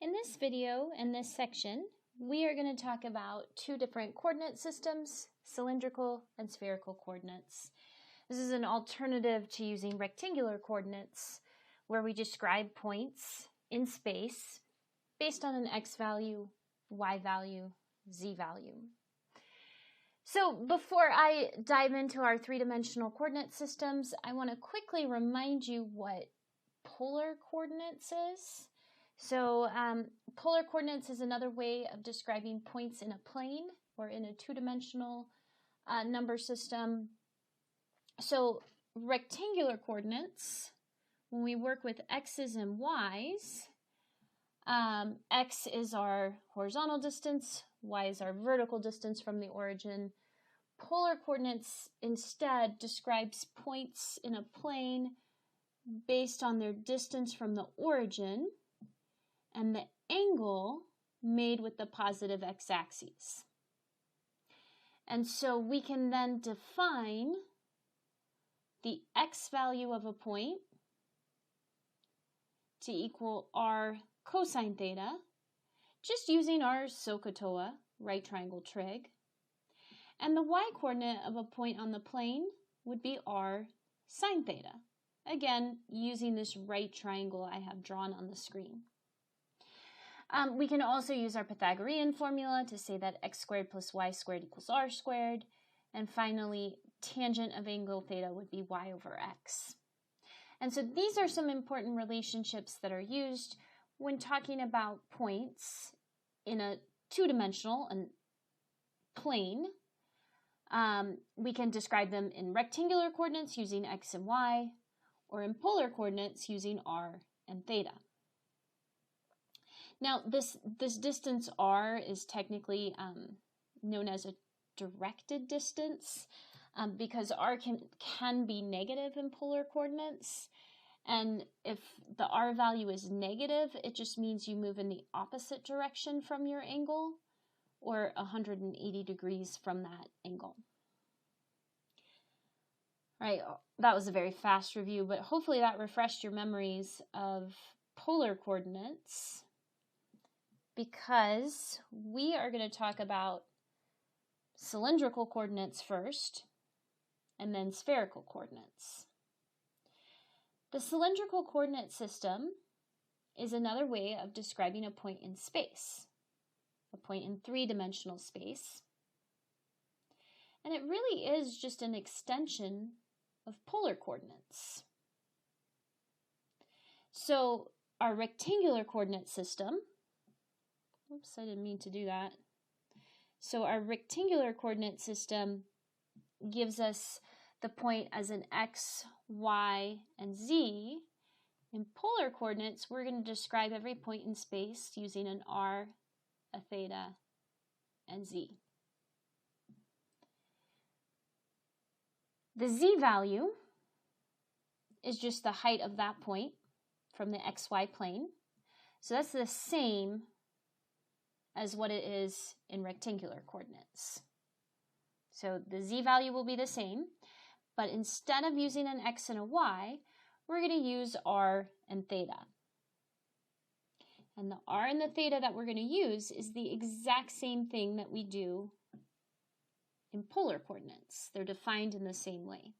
In this video, in this section, we are going to talk about two different coordinate systems, cylindrical and spherical coordinates. This is an alternative to using rectangular coordinates, where we describe points in space based on an x value, y value, z value. So before I dive into our three-dimensional coordinate systems, I want to quickly remind you what polar coordinates is. So polar coordinates is another way of describing points in a plane or in a two-dimensional number system. So rectangular coordinates, when we work with x's and y's, x is our horizontal distance, y is our vertical distance from the origin. Polar coordinates instead describes points in a plane based on their distance from the origin and the angle made with the positive x-axis. And so we can then define the x value of a point to equal r cosine theta, just using our SOHCAHTOA right triangle trig. And the y-coordinate of a point on the plane would be r sine theta, again, using this right triangle I have drawn on the screen. We can also use our Pythagorean formula to say that x squared plus y squared equals r squared. And finally, tangent of angle theta would be y over x. And so these are some important relationships that are used when talking about points in a two-dimensional plane. We can describe them in rectangular coordinates using x and y, or in polar coordinates using r and theta. Now, this distance r is technically known as a directed distance because r can be negative in polar coordinates. And if the r value is negative, it just means you move in the opposite direction from your angle, or 180 degrees from that angle. All right, that was a very fast review, but hopefully that refreshed your memories of polar coordinates, because we are going to talk about cylindrical coordinates first, and then spherical coordinates. The cylindrical coordinate system is another way of describing a point in space, a point in three-dimensional space. And it really is just an extension of polar coordinates. So our rectangular coordinate system, oops, I didn't mean to do that. So our rectangular coordinate system gives us the point as an x, y, and z. In polar coordinates, we're going to describe every point in space using an r, a theta, and z. The z value is just the height of that point from the xy plane. So that's the same as what it is in rectangular coordinates. So the z value will be the same, but instead of using an x and a y, we're going to use r and theta. And the r and the theta that we're going to use is the exact same thing that we do in polar coordinates. They're defined in the same way.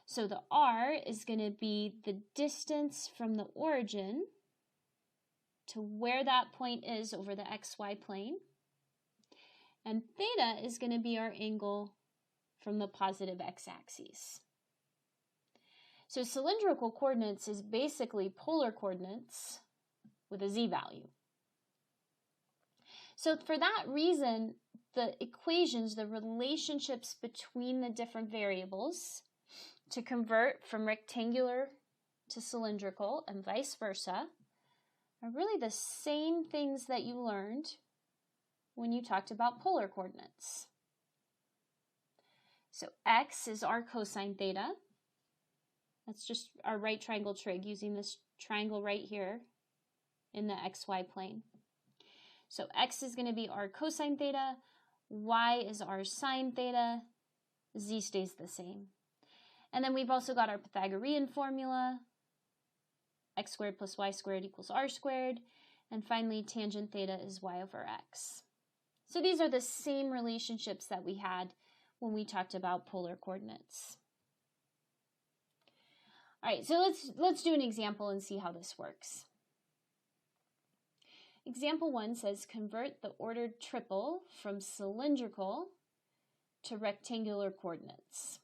So the r is going to be the distance from the origin to where that point is over the xy plane. And theta is going to be our angle from the positive x-axis. So cylindrical coordinates is basically polar coordinates with a z value. So for that reason, the equations, the relationships between the different variables to convert from rectangular to cylindrical and vice versa are really the same things that you learned when you talked about polar coordinates. So x is our cosine theta. That's just our right triangle trig using this triangle right here in the xy plane. So x is going to be our cosine theta, y is our sine theta, z stays the same. And then we've also got our Pythagorean formula, x squared plus y squared equals r squared. And finally, tangent theta is y over x. So these are the same relationships that we had when we talked about polar coordinates. All right, so let's do an example and see how this works. Example 1 says convert the ordered triple from cylindrical to rectangular coordinates.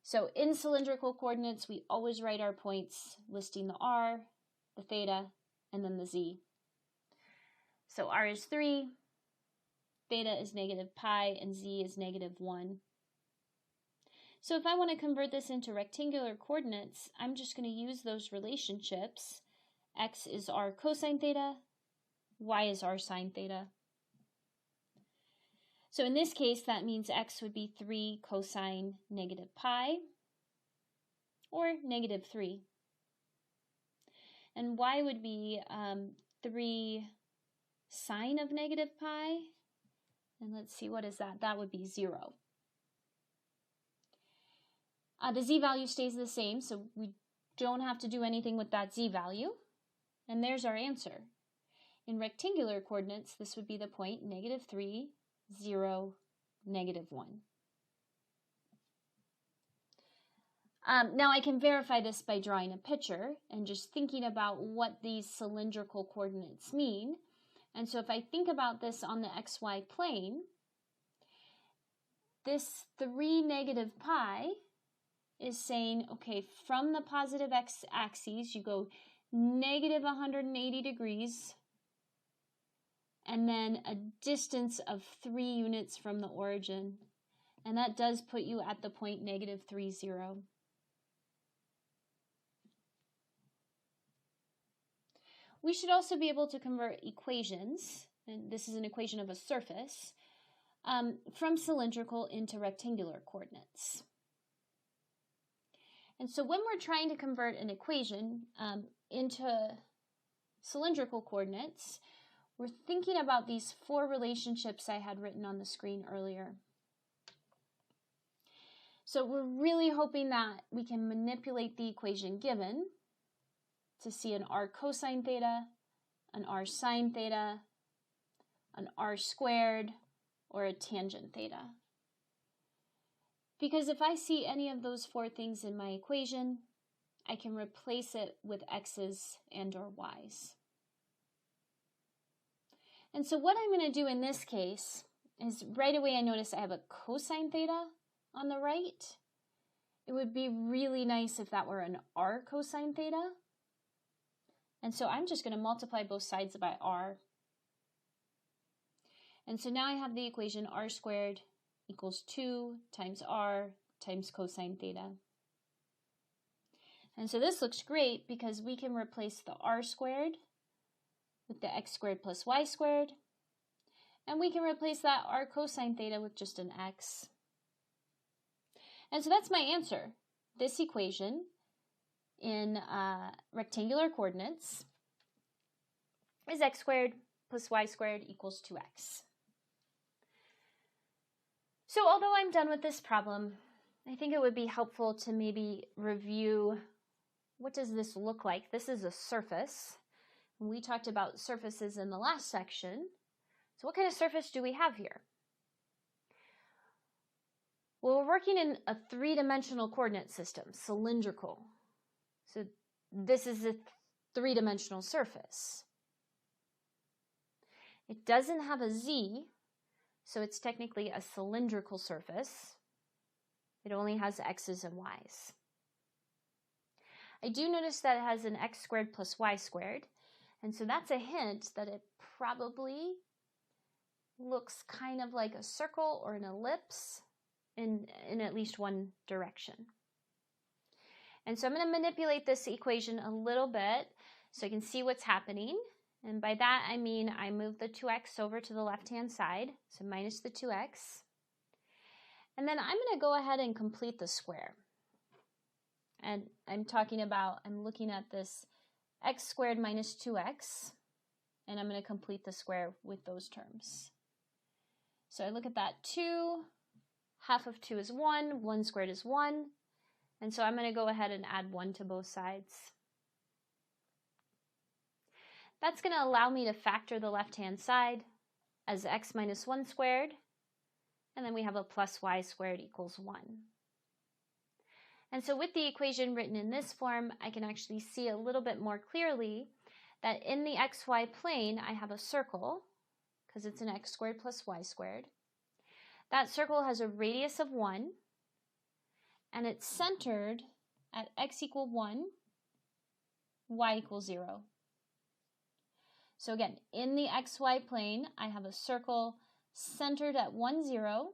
So in cylindrical coordinates, we always write our points listing the r, the theta, and then the z. So r is 3, theta is negative pi, and z is negative 1. So if I want to convert this into rectangular coordinates, I'm just going to use those relationships. X is r cosine theta, y is r sine theta. So in this case, that means x would be 3 cosine negative pi, or negative 3. And y would be 3 sine of negative pi. And let's see, what is that? That would be 0. The z value stays the same, so we don't have to do anything with that z value. And there's our answer. In rectangular coordinates, this would be the point negative 3, 0, negative 1. Now I can verify this by drawing a picture and just thinking about what these cylindrical coordinates mean. And so if I think about this on the xy plane, this 3 negative pi is saying, okay, from the positive x-axis, you go negative 180 degrees, and then a distance of 3 units from the origin. And that does put you at the point negative 3, 0. We should also be able to convert equations, and this is an equation of a surface, from cylindrical into rectangular coordinates. And so when we're trying to convert an equation into cylindrical coordinates, we're thinking about these 4 relationships I had written on the screen earlier. So we're really hoping that we can manipulate the equation given to see an r cosine theta, an r sine theta, an r squared, or a tangent theta. Because if I see any of those 4 things in my equation, I can replace it with x's and or y's. And so what I'm going to do in this case is right away I notice I have a cosine theta on the right. It would be really nice if that were an r cosine theta. And so I'm just going to multiply both sides by r. And so now I have the equation r squared equals 2 times r times cosine theta. And so this looks great because we can replace the r squared with the x squared plus y squared, and we can replace that r cosine theta with just an x. And so that's my answer. This equation in rectangular coordinates is x squared plus y squared equals 2x. So although I'm done with this problem, I think it would be helpful to maybe review what does this look like. This is a surface. We talked about surfaces in the last section. So what kind of surface do we have here? Well, we're working in a 3-dimensional coordinate system, cylindrical. So this is a 3-dimensional surface. It doesn't have a z, so it's technically a cylindrical surface. It only has x's and y's. I do notice that it has an x squared plus y squared, and so that's a hint that it probably looks kind of like a circle or an ellipse in at least one direction. And so I'm going to manipulate this equation a little bit so I can see what's happening. And by that I mean I move the 2x over to the left-hand side, so minus the 2x. And then I'm going to go ahead and complete the square. And I'm looking at this x squared minus 2x, and I'm going to complete the square with those terms. So I look at that 2, half of 2 is 1, 1 squared is 1, and so I'm going to go ahead and add 1 to both sides. That's going to allow me to factor the left-hand side as x minus 1 squared, and then we have a plus y squared equals 1. And so with the equation written in this form, I can actually see a little bit more clearly that in the xy plane, I have a circle, because it's an x squared plus y squared. That circle has a radius of 1, and it's centered at x equal 1, y equals 0. So again, in the xy plane, I have a circle centered at 1, 0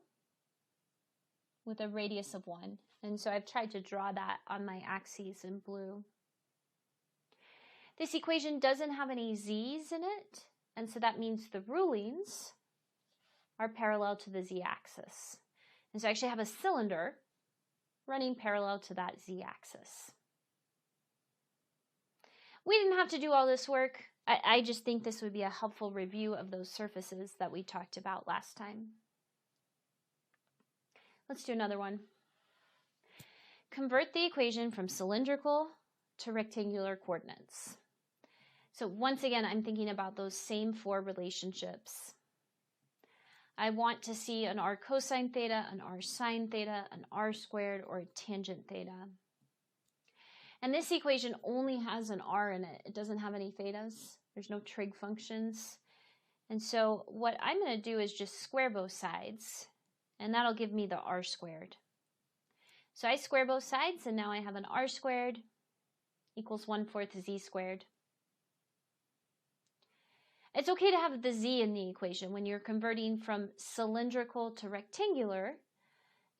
with a radius of 1. And so I've tried to draw that on my axes in blue. This equation doesn't have any z's in it, and so that means the rulings are parallel to the z-axis. And so I actually have a cylinder running parallel to that z-axis. We didn't have to do all this work. I just think this would be a helpful review of those surfaces that we talked about last time. Let's do another one. Convert the equation from cylindrical to rectangular coordinates. So once again, I'm thinking about those same 4 relationships. I want to see an r cosine theta, an r sine theta, an r squared, or a tangent theta. And this equation only has an r in it. It doesn't have any thetas. There's no trig functions. And so what I'm going to do is just square both sides, and that'll give me the r squared. So I square both sides, and now I have an r squared equals 1/4 z squared. It's okay to have the z in the equation when you're converting from cylindrical to rectangular.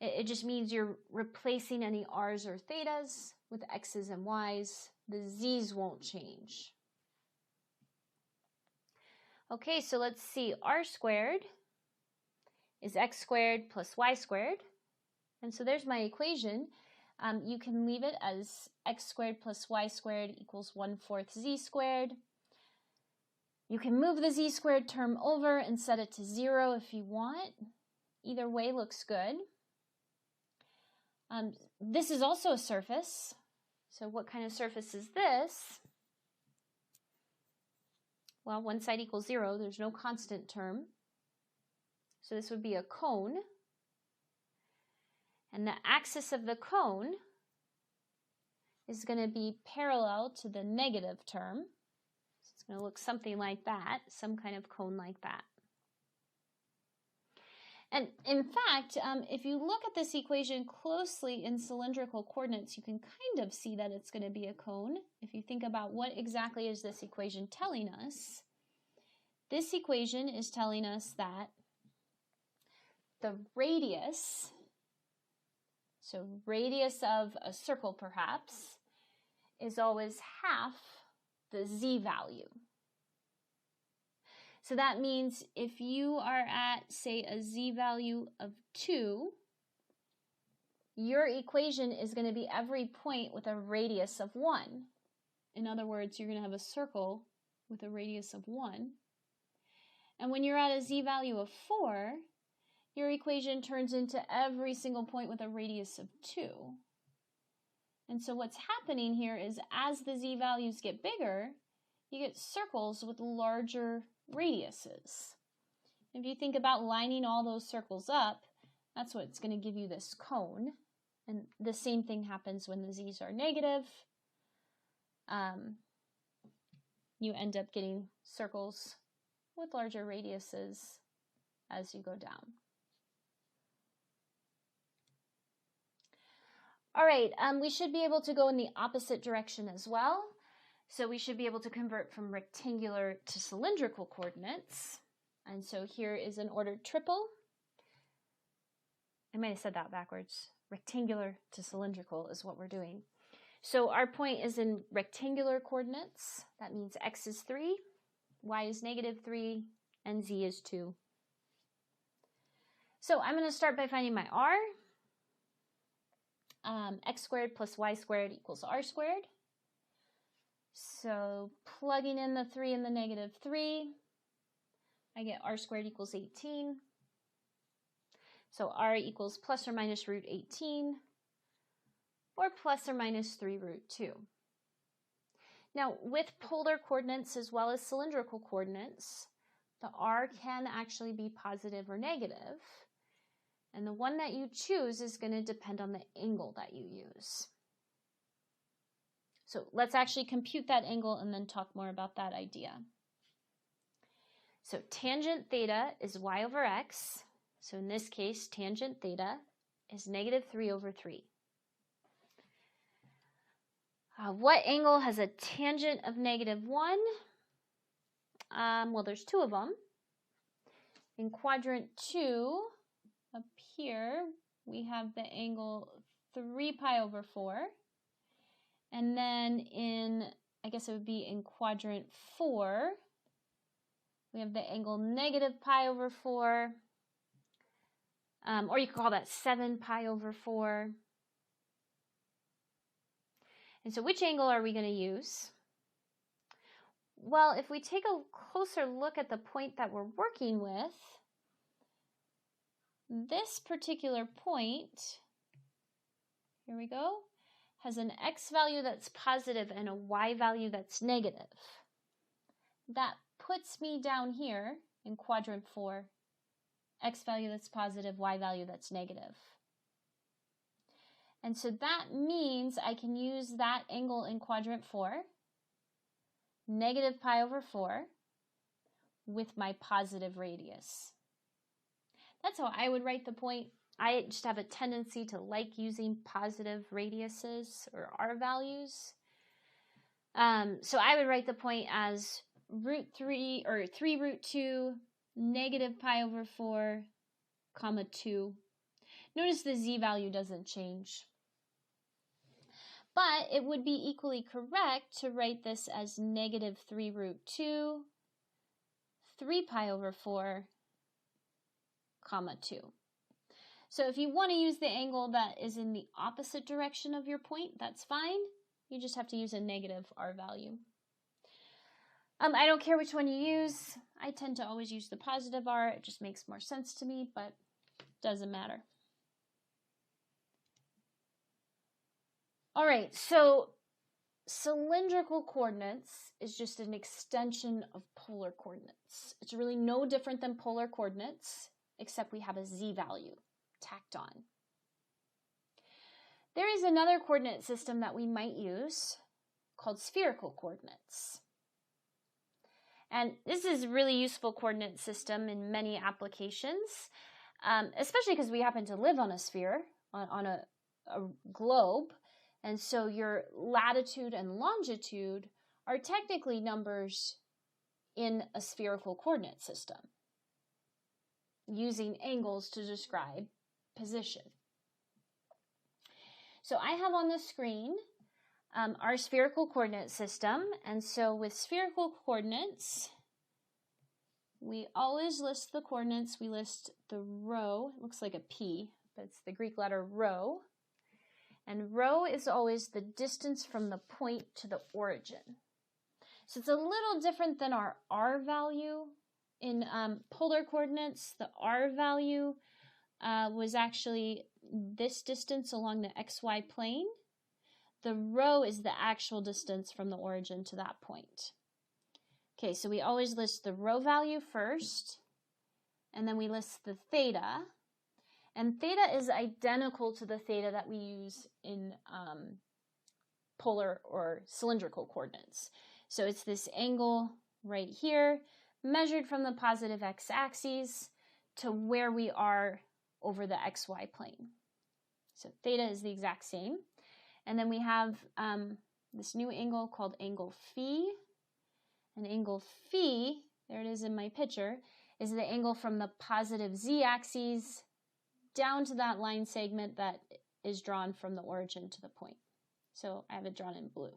It just means you're replacing any r's or thetas with x's and y's. The z's won't change. Okay, so let's see. R squared is x squared plus y squared. And so there's my equation. You can leave it as x squared plus y squared equals 1/4 z squared. You can move the z squared term over and set it to 0 if you want. Either way looks good. This is also a surface. So what kind of surface is this? Well, one side equals 0. There's no constant term. So this would be a cone. And the axis of the cone is going to be parallel to the negative term. So it's going to look something like that, some kind of cone like that. And in fact, if you look at this equation closely in cylindrical coordinates, you can kind of see that it's going to be a cone. If you think about what exactly is this equation telling us, this equation is telling us that the radius, so radius of a circle perhaps, is always half the z value. So that means if you are at, say, a z value of 2, your equation is going to be every point with a radius of 1. In other words, you're going to have a circle with a radius of 1. And when you're at a z value of 4, your equation turns into every single point with a radius of 2. And so what's happening here is as the z values get bigger, you get circles with larger radiuses. If you think about lining all those circles up, that's what's going to give you this cone. And the same thing happens when the z's are negative. You end up getting circles with larger radiuses as you go down. All right, we should be able to go in the opposite direction as well. So we should be able to convert from rectangular to cylindrical coordinates. And so here is an ordered triple. I might have said that backwards. Rectangular to cylindrical is what we're doing. So our point is in rectangular coordinates. That means x is 3, y is -3, and z is 2. So I'm going to start by finding my r. X squared plus y squared equals r squared. So plugging in the 3 and the -3, I get r squared equals 18. So r equals plus or minus root 18, or plus or minus 3 root 2. Now, with polar coordinates as well as cylindrical coordinates, the r can actually be positive or negative, and the one that you choose is going to depend on the angle that you use. So let's actually compute that angle and then talk more about that idea. So tangent theta is y over x. So in this case, tangent theta is negative 3 over 3. What angle has a tangent of negative 1? Well, there's two of them. In quadrant 2, up here, we have the angle 3 pi over 4. And then in, I guess it would be in quadrant 4, we have the angle negative pi over 4. Or you could call that 7 pi over 4. And so which angle are we going to use? Well, if we take a closer look at the point that we're working with, this particular point, here we go, has an x value that's positive and a y value that's negative. That puts me down here in quadrant 4, x value that's positive, y value that's negative. And so that means I can use that angle in quadrant 4, negative pi over 4, with my positive radius. That's how I would write the point. I just have a tendency to like using positive radiuses or r values. So I would write the point as root 3 or 3 root 2 negative pi over 4 comma 2. Notice the z value doesn't change. But it would be equally correct to write this as negative 3 root 2 3 pi over 4 comma 2. So if you want to use the angle that is in the opposite direction of your point, that's fine. You just have to use a negative r value. I don't care which one you use. I tend to always use the positive r. It just makes more sense to me, but doesn't matter. All right, so cylindrical coordinates is just an extension of polar coordinates. It's really no different than polar coordinates, except we have a z value tacked on. There is another coordinate system that we might use called spherical coordinates. And this is a really useful coordinate system in many applications, especially because we happen to live on a sphere, on a globe. And so your latitude and longitude are technically numbers in a spherical coordinate system, using angles to describe position. So I have on the screen our spherical coordinate system. And so with spherical coordinates, we always list the coordinates. We list the rho. It looks like a P, but it's the Greek letter rho. And rho is always the distance from the point to the origin. So it's a little different than our r value. In polar coordinates, the r value was actually this distance along the xy plane. The rho is the actual distance from the origin to that point. Okay, so we always list the rho value first, and then we list the theta. And theta is identical to the theta that we use in polar or cylindrical coordinates. So it's this angle right here, measured from the positive x-axis to where we are over the xy plane. So theta is the exact same. And then we have this new angle called angle phi. And angle phi, there it is in my picture, is the angle from the positive z-axis down to that line segment that is drawn from the origin to the point. So I have it drawn in blue.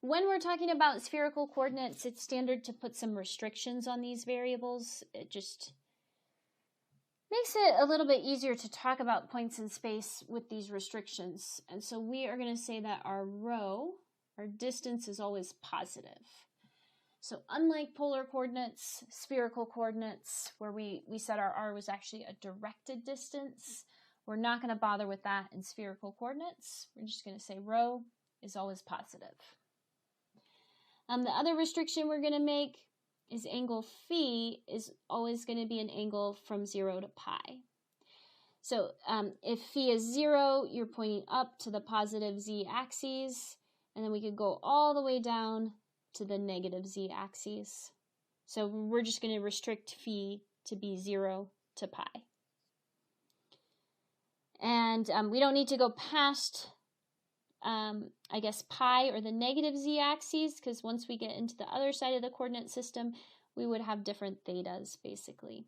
When we're talking about spherical coordinates, it's standard to put some restrictions on these variables. It just makes it a little bit easier to talk about points in space with these restrictions. And so we are going to say that our rho, our distance, is always positive. So unlike polar coordinates, spherical coordinates, where we said our r was actually a directed distance, we're not going to bother with that in spherical coordinates. We're just going to say rho is always positive. The other restriction we're going to make is angle phi is always going to be an angle from 0 to pi. So if phi is 0, you're pointing up to the positive z-axis, and then we could go all the way down to the negative z-axis. So we're just going to restrict phi to be 0 to pi. And we don't need to go past, I guess, pi or the negative z-axis, because once we get into the other side of the coordinate system, we would have different thetas, basically.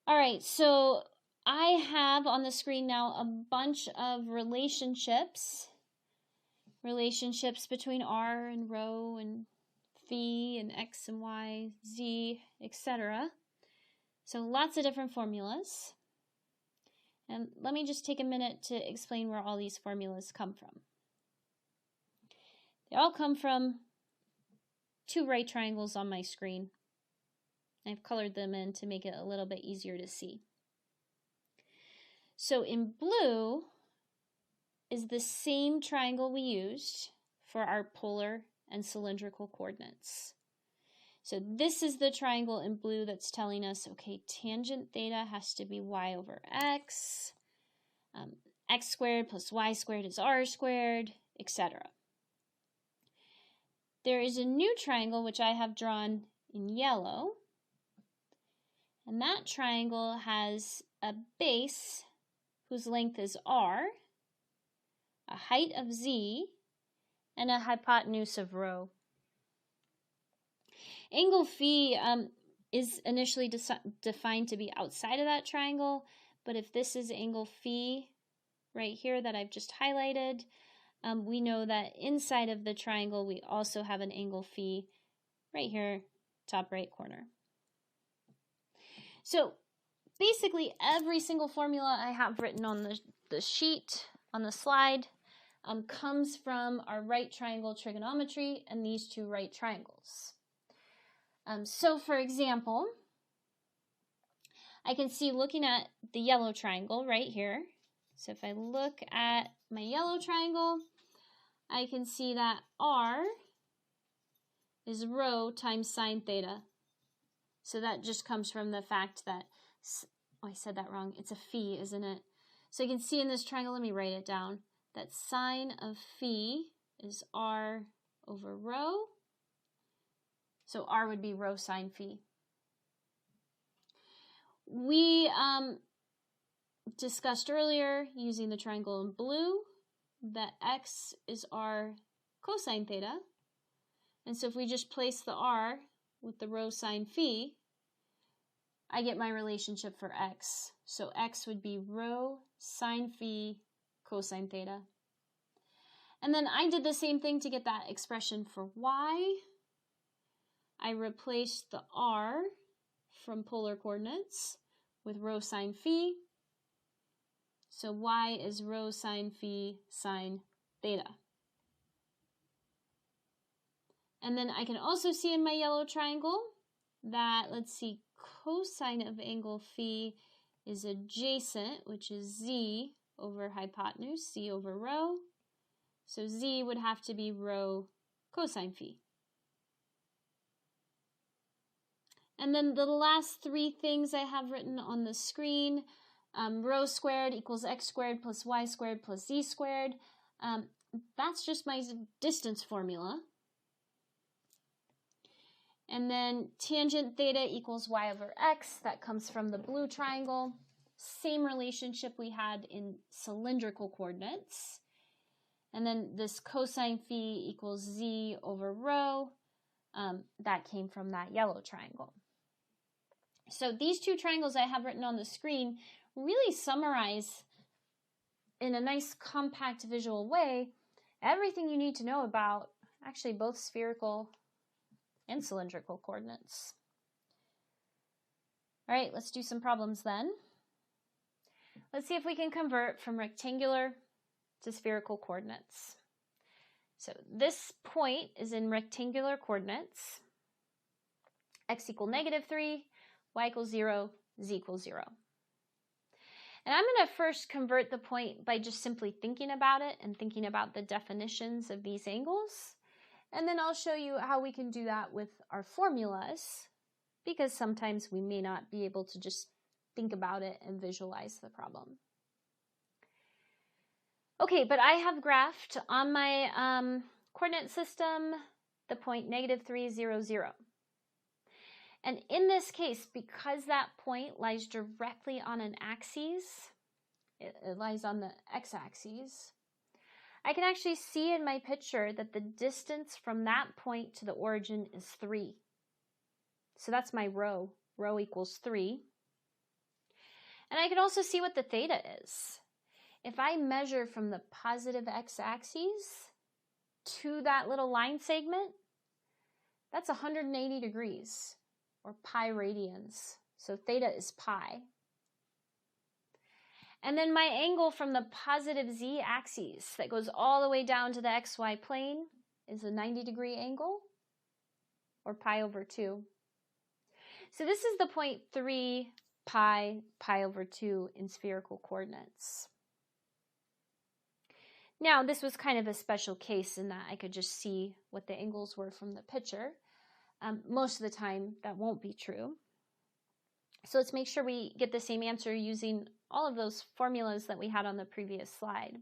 All right, so I have on the screen now a bunch of relationships between r and rho and phi and x and y, z, etc. So lots of different formulas. And let me just take a minute to explain where all these formulas come from. They all come from two right triangles on my screen. I've colored them in to make it a little bit easier to see. So in blue is the same triangle we used for our polar and cylindrical coordinates. So this is the triangle in blue that's telling us, okay, tangent theta has to be y over x, x squared plus y squared is r squared, etc. There is a new triangle which I have drawn in yellow, and that triangle has a base whose length is r, a height of z, and a hypotenuse of rho. Angle phi is initially defined to be outside of that triangle, but if this is angle phi right here that I've just highlighted, we know that inside of the triangle we also have an angle phi right here, top right corner. So basically every single formula I have written on the sheet, on the slide, comes from our right triangle trigonometry and these two right triangles. So for example, I can see looking at the yellow triangle right here. So if I look at my yellow triangle, I can see that r is rho times sine theta. So that just comes from the fact that, oh, I said that wrong. It's a phi, isn't it? So you can see in this triangle, let me write it down, that sine of phi is r over rho. So r would be rho sine phi. We discussed earlier, using the triangle in blue, that x is r cosine theta. And so if we just place the r with the rho sine phi, I get my relationship for x. So x would be rho sine phi cosine theta. And then I did the same thing to get that expression for y. I replaced the r from polar coordinates with rho sine phi. So y is rho sine phi sine theta. And then I can also see in my yellow triangle that, let's see, cosine of angle phi is adjacent, which is z over hypotenuse, z over rho. So z would have to be rho cosine phi. And then the last three things I have written on the screen, rho squared equals x squared plus y squared plus z squared. That's just my distance formula. And then tangent theta equals y over x. That comes from the blue triangle. Same relationship we had in cylindrical coordinates. And then this cosine phi equals z over rho. That came from that yellow triangle. So these two triangles I have written on the screen really summarize in a nice compact visual way everything you need to know about actually both spherical and cylindrical coordinates. All right, let's do some problems then. Let's see if we can convert from rectangular to spherical coordinates. So this point is in rectangular coordinates. X equals -3, y equals 0, z equals 0. And I'm going to first convert the point by just simply thinking about it and thinking about the definitions of these angles. And then I'll show you how we can do that with our formulas, because sometimes we may not be able to just think about it and visualize the problem. Okay, but I have graphed on my coordinate system the point -3, 0, 0. And in this case, because that point lies directly on an axis, it lies on the x-axis, I can actually see in my picture that the distance from that point to the origin is 3. So that's my rho. Rho equals 3. And I can also see what the theta is. If I measure from the positive x-axis to that little line segment, that's 180 degrees, or pi radians. So theta is pi. And then my angle from the positive z-axis that goes all the way down to the xy plane is a 90-degree angle, or pi over 2. So this is the point 3 pi over 2 in spherical coordinates. Now, this was kind of a special case in that I could just see what the angles were from the picture. Most of the time, that won't be true. So let's make sure we get the same answer using all of those formulas that we had on the previous slide.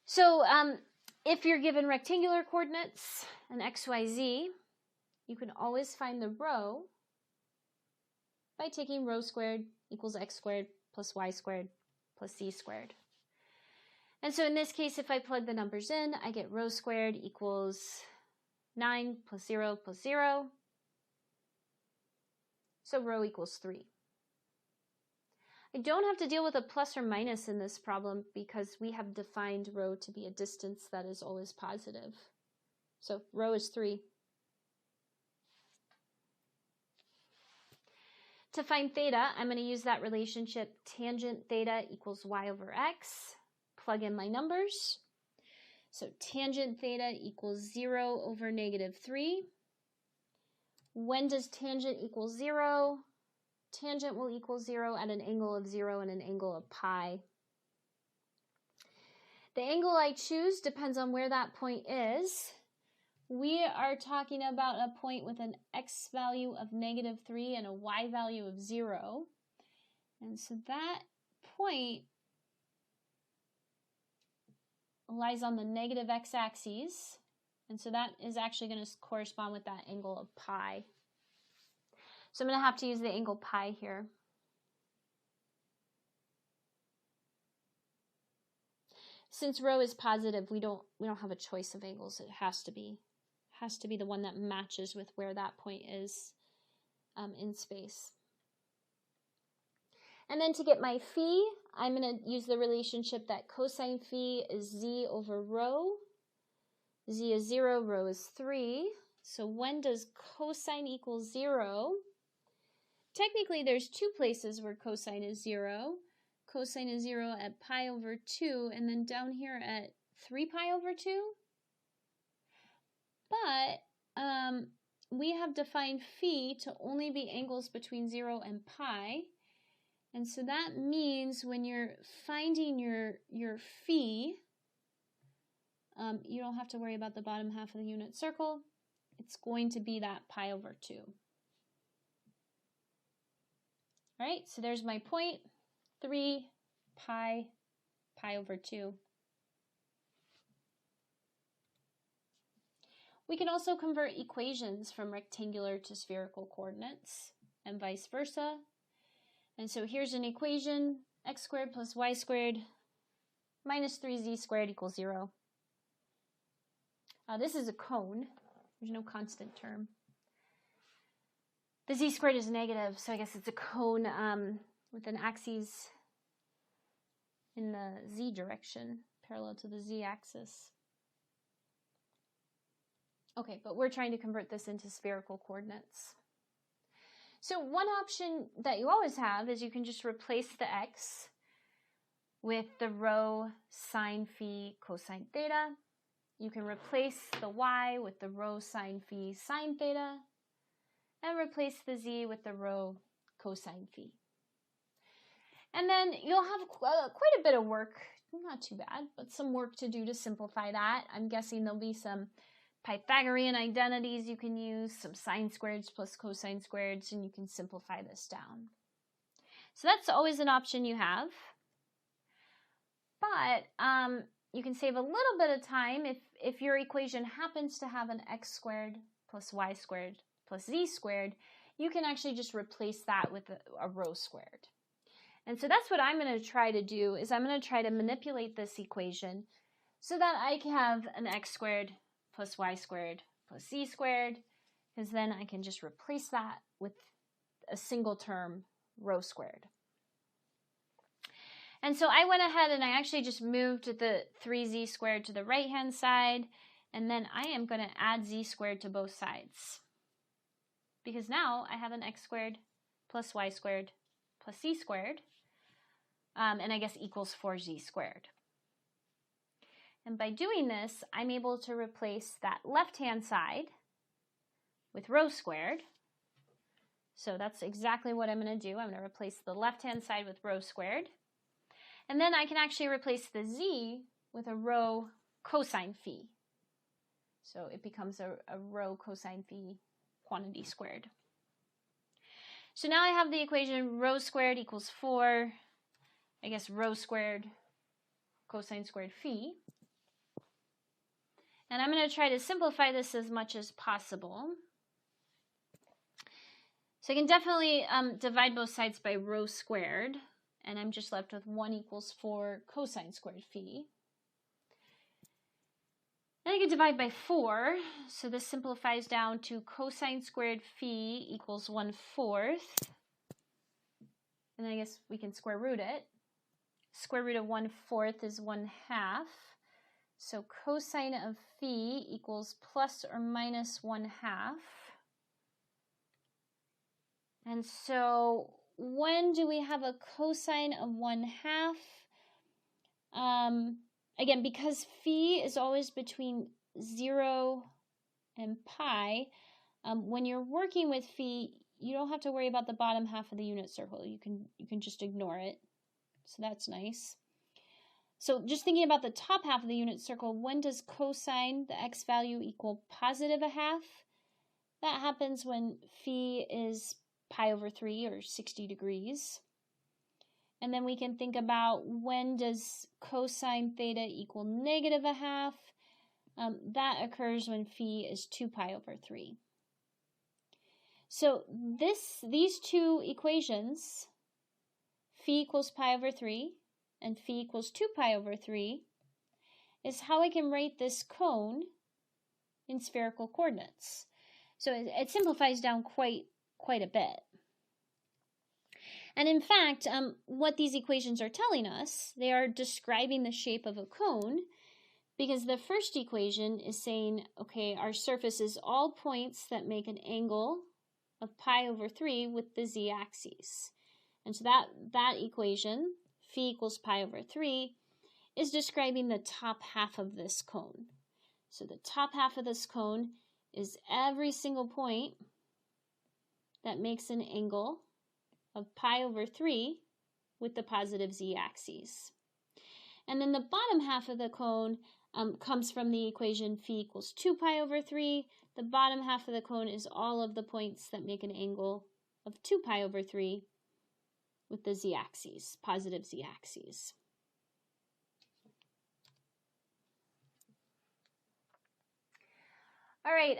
So if you're given rectangular coordinates, an x, y, z, you can always find the rho by taking rho squared equals x squared plus y squared plus z squared. And so in this case, if I plug the numbers in, I get rho squared equals 9 plus 0 plus 0. So rho equals 3. I don't have to deal with a plus or minus in this problem because we have defined rho to be a distance that is always positive. So rho is 3. To find theta, I'm going to use that relationship tangent theta equals y over x. Plug in my numbers. So tangent theta equals 0 over -3. When does tangent equal 0? Tangent will equal 0 at an angle of 0 and an angle of pi. The angle I choose depends on where that point is. We are talking about a point with an x value of -3 and a y value of 0. And so that point lies on the negative x-axis. And so that is actually going to correspond with that angle of pi. So I'm going to have to use the angle pi here. Since rho is positive, we don't have a choice of angles. It has to be the one that matches with where that point is in space. And then to get my phi, I'm going to use the relationship that cosine phi is z over rho. Z is 0, rho is 3. So when does cosine equal 0? Technically, there's two places where cosine is 0. Cosine is 0 at pi over 2, and then down here at 3 pi over 2. But we have defined phi to only be angles between 0 and pi. And so that means when you're finding your phi, you don't have to worry about the bottom half of the unit circle. It's going to be that pi over 2. All right, so there's my point, 3 pi over 2. We can also convert equations from rectangular to spherical coordinates and vice versa. And so here's an equation, x squared plus y squared minus 3z squared equals 0. This is a cone. There's no constant term. The z squared is negative, so I guess it's a cone with an axis in the z direction, parallel to the z-axis. Okay, but we're trying to convert this into spherical coordinates. So one option that you always have is you can just replace the x with the rho sine phi cosine theta. You can replace the y with the rho sine phi sine theta, and replace the z with the rho cosine phi. And then you'll have quite a bit of work, not too bad, but some work to do to simplify that. I'm guessing there'll be some Pythagorean identities you can use, some sine squareds plus cosine squareds, and you can simplify this down. So that's always an option you have. But you can save a little bit of time if your equation happens to have an x squared plus y squared plus z squared, you can actually just replace that with a rho squared. And so that's what I'm going to try to do, is I'm going to try to manipulate this equation so that I can have an x squared plus y squared plus z squared, because then I can just replace that with a single term, rho squared. And so I went ahead and I actually just moved the 3z squared to the right-hand side, and then I am going to add z squared to both sides. Because now I have an x squared plus y squared plus z squared, and I guess equals 4z squared. And by doing this, I'm able to replace that left-hand side with rho squared. So that's exactly what I'm going to do. I'm going to replace the left-hand side with rho squared. And then I can actually replace the z with a rho cosine phi. So it becomes a rho cosine phi quantity squared. So now I have the equation rho squared equals 4, I guess rho squared cosine squared phi. And I'm going to try to simplify this as much as possible. So I can definitely divide both sides by rho squared, and I'm just left with 1 equals 4 cosine squared phi. Then I can divide by 4, so this simplifies down to cosine squared phi equals 1/4. And I guess we can square root it. Square root of 1/4 is 1/2. So cosine of phi equals plus or minus 1/2. And so when do we have a cosine of 1/2? Again, because phi is always between 0 and pi, when you're working with phi, you don't have to worry about the bottom half of the unit circle. You can just ignore it. So that's nice. So just thinking about the top half of the unit circle, when does cosine, the x value, equal positive 1/2? That happens when phi is pi over 3 or 60 degrees. And then we can think about, when does cosine theta equal negative 1/2? That occurs when phi is 2 pi over 3. So these two equations, phi equals pi over 3 and phi equals 2 pi over 3, is how I can write this cone in spherical coordinates. So it simplifies down quite a bit. And in fact, what these equations are telling us, they are describing the shape of a cone, because the first equation is saying, okay, our surface is all points that make an angle of pi over 3 with the z-axis. And so that equation, phi equals pi over 3, is describing the top half of this cone. So the top half of this cone is every single point that makes an angle of pi over 3 with the positive z-axis. And then the bottom half of the cone comes from the equation phi equals 2 pi over 3. The bottom half of the cone is all of the points that make an angle of 2 pi over 3 with the z-axis, positive z-axis. All right,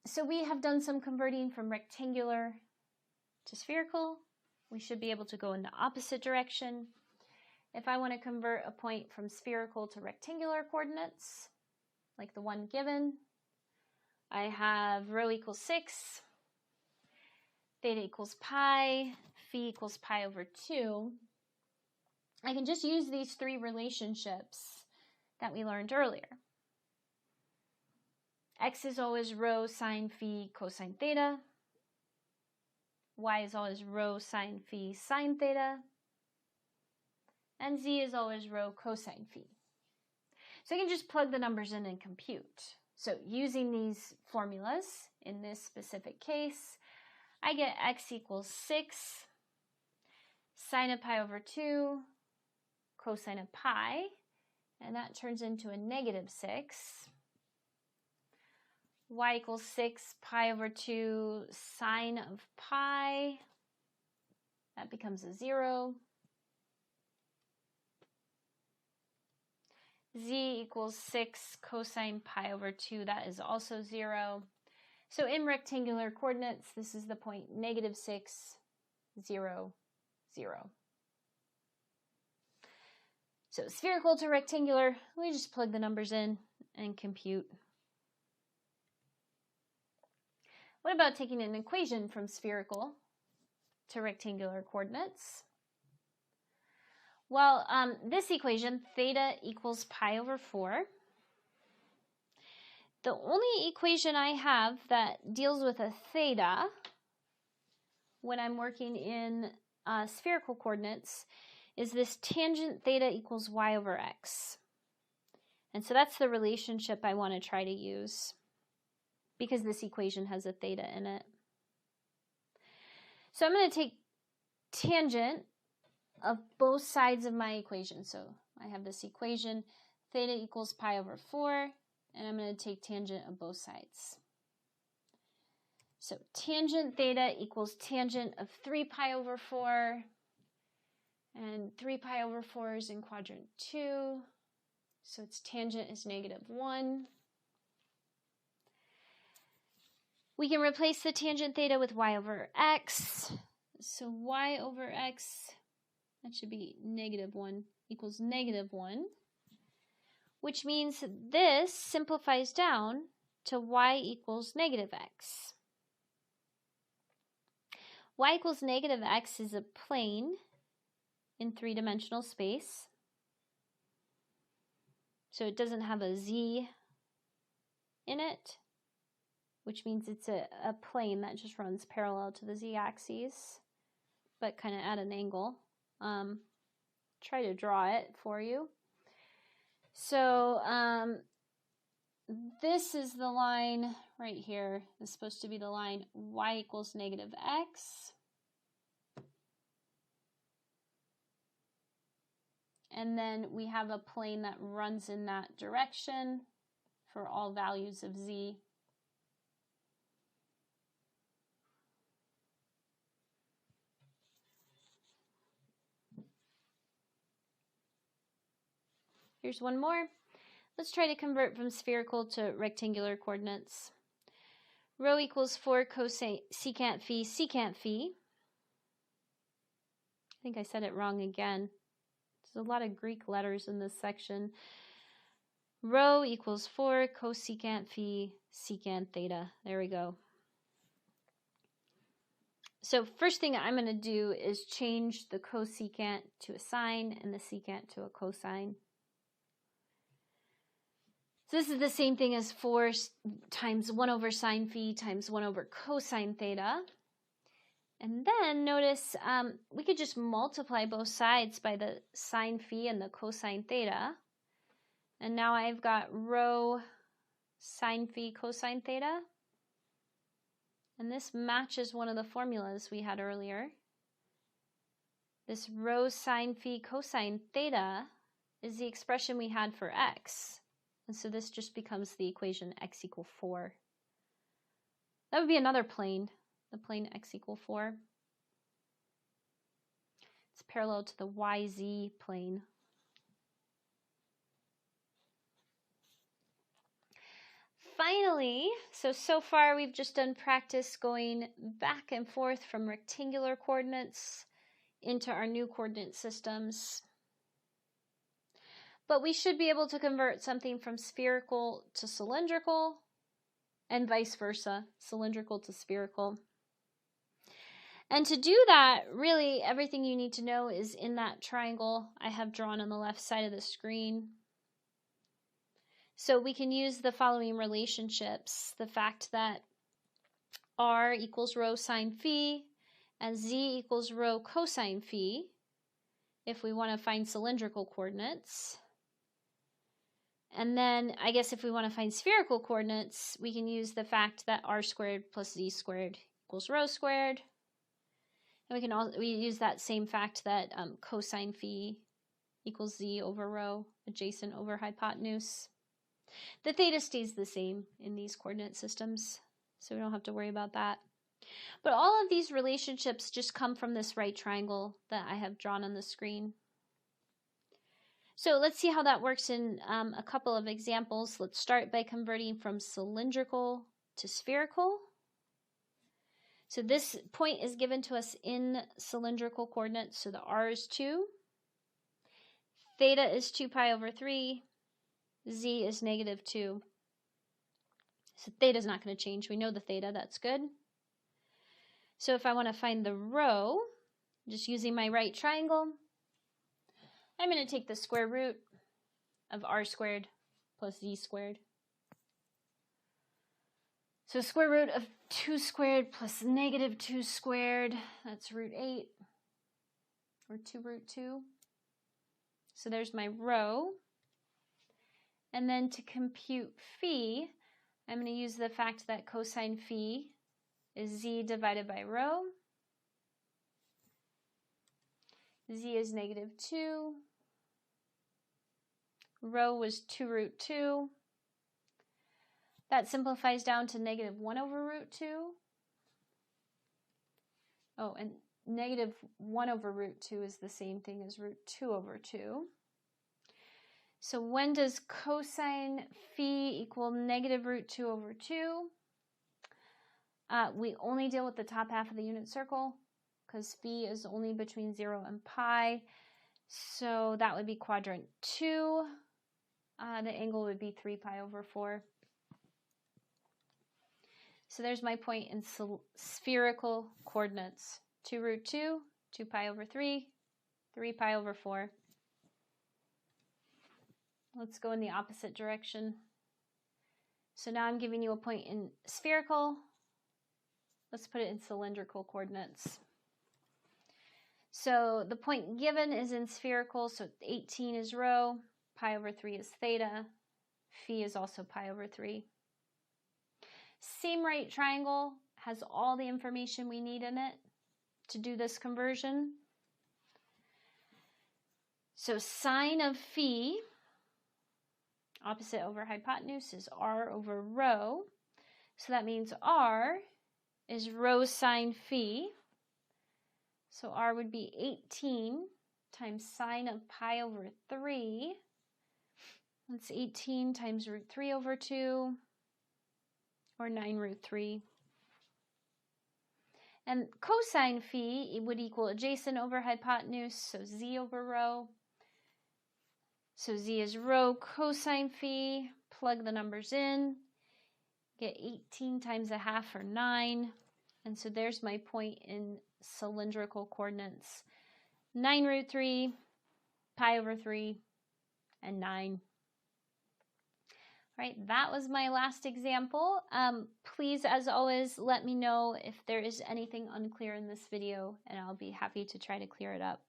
so we have done some converting from rectangular to spherical. We should be able to go in the opposite direction. If I want to convert a point from spherical to rectangular coordinates, like the one given, I have rho equals 6, theta equals pi, phi equals pi over 2. I can just use these three relationships that we learned earlier. X is always rho sine phi cosine theta. Y is always rho sine phi sine theta. And z is always rho cosine phi. So I can just plug the numbers in and compute. So using these formulas in this specific case, I get x equals 6 sine of pi over 2, cosine of pi, and that turns into a negative 6. Y equals 6 pi over 2 sine of pi. That becomes a 0. Z equals 6 cosine pi over 2. That is also 0. So in rectangular coordinates, this is the point negative 6, 0, 0. So spherical to rectangular, we just plug the numbers in and compute. What about taking an equation from spherical to rectangular coordinates? Well, this equation, theta equals pi over 4. The only equation I have that deals with a theta when I'm working in spherical coordinates is this tangent theta equals y over x. And so that's the relationship I want to try to use, because this equation has a theta in it. So I'm going to take tangent of both sides of my equation. So I have this equation, theta equals pi over 4, and I'm going to take tangent of both sides. So tangent theta equals tangent of 3 pi over 4, and 3 pi over 4 is in quadrant 2, so its tangent is negative 1. We can replace the tangent theta with y over x. So y over x, that should be negative 1, equals negative 1, which means this simplifies down to y equals negative x. Y equals negative x is a plane in three-dimensional space. So it doesn't have a z in it, which means it's a plane that just runs parallel to the z-axis, but kind of at an angle. Try to draw it for you. So this is the line right here. This is supposed to be the line y equals negative x. And then we have a plane that runs in that direction for all values of z. Here's one more. Let's try to convert from spherical to rectangular coordinates. Rho equals 4 secant phi secant phi. I think I said it wrong again. There's a lot of Greek letters in this section. Rho equals 4 cosecant phi secant theta. There we go. So first thing I'm going to do is change the cosecant to a sine and the secant to a cosine. So this is the same thing as 4 times 1 over sine phi times 1 over cosine theta. And then notice we could just multiply both sides by the sine phi and the cosine theta. And now I've got rho sine phi cosine theta. And this matches one of the formulas we had earlier. This rho sine phi cosine theta is the expression we had for x. And so this just becomes the equation x equal 4. That would be another plane, the plane x equal 4. It's parallel to the YZ plane. Finally, so far we've just done practice going back and forth from rectangular coordinates into our new coordinate systems. But we should be able to convert something from spherical to cylindrical and vice versa, cylindrical to spherical. And to do that, really everything you need to know is in that triangle I have drawn on the left side of the screen. So we can use the following relationships. The fact that r equals rho sine phi and z equals rho cosine phi if we want to find cylindrical coordinates. And then I guess if we want to find spherical coordinates, we can use the fact that r squared plus z squared equals rho squared. And we use that same fact that cosine phi equals z over rho adjacent over hypotenuse. The theta stays the same in these coordinate systems, so we don't have to worry about that. But all of these relationships just come from this right triangle that I have drawn on the screen. So let's see how that works in a couple of examples. Let's start by converting from cylindrical to spherical. So this point is given to us in cylindrical coordinates, so the r is 2, theta is 2 pi over 3, z is negative 2. So theta is not going to change. We know the theta, that's good. So if I want to find the rho, just using my right triangle, I'm going to take the square root of r squared plus z squared. So square root of 2 squared plus negative 2 squared, that's root 8, or 2 root 2. So there's my rho. And then to compute phi, I'm going to use the fact that cosine phi is z divided by rho. Z is negative 2. Rho was 2 root 2. That simplifies down to negative 1 over root 2. Oh, and negative 1 over root 2 is the same thing as root 2 over 2. So when does cosine phi equal negative root 2 over 2? We only deal with the top half of the unit circle because phi is only between 0 and pi. So that would be quadrant 2. The angle would be 3 pi over 4. So there's my point in spherical coordinates. 2 root 2, 2 pi over 3, 3 pi over 4. Let's go in the opposite direction. So now I'm giving you a point in spherical. Let's put it in cylindrical coordinates. So the point given is in spherical, so 18 is rho, pi over 3 is theta, phi is also pi over 3. Same right triangle has all the information we need in it to do this conversion. So sine of phi, opposite over hypotenuse, is r over rho. So that means r is rho sine phi. So r would be 18 times sine of pi over 3. That's 18 times root 3 over 2, or 9 root 3. And cosine phi would equal adjacent over hypotenuse, so z over rho. So z is rho cosine phi. Plug the numbers in. Get 18 times a half, or 9. And so there's my point in cylindrical coordinates. 9 root 3, pi over 3, and 9. All right, that was my last example. Please, as always, let me know if there is anything unclear in this video, and I'll be happy to try to clear it up.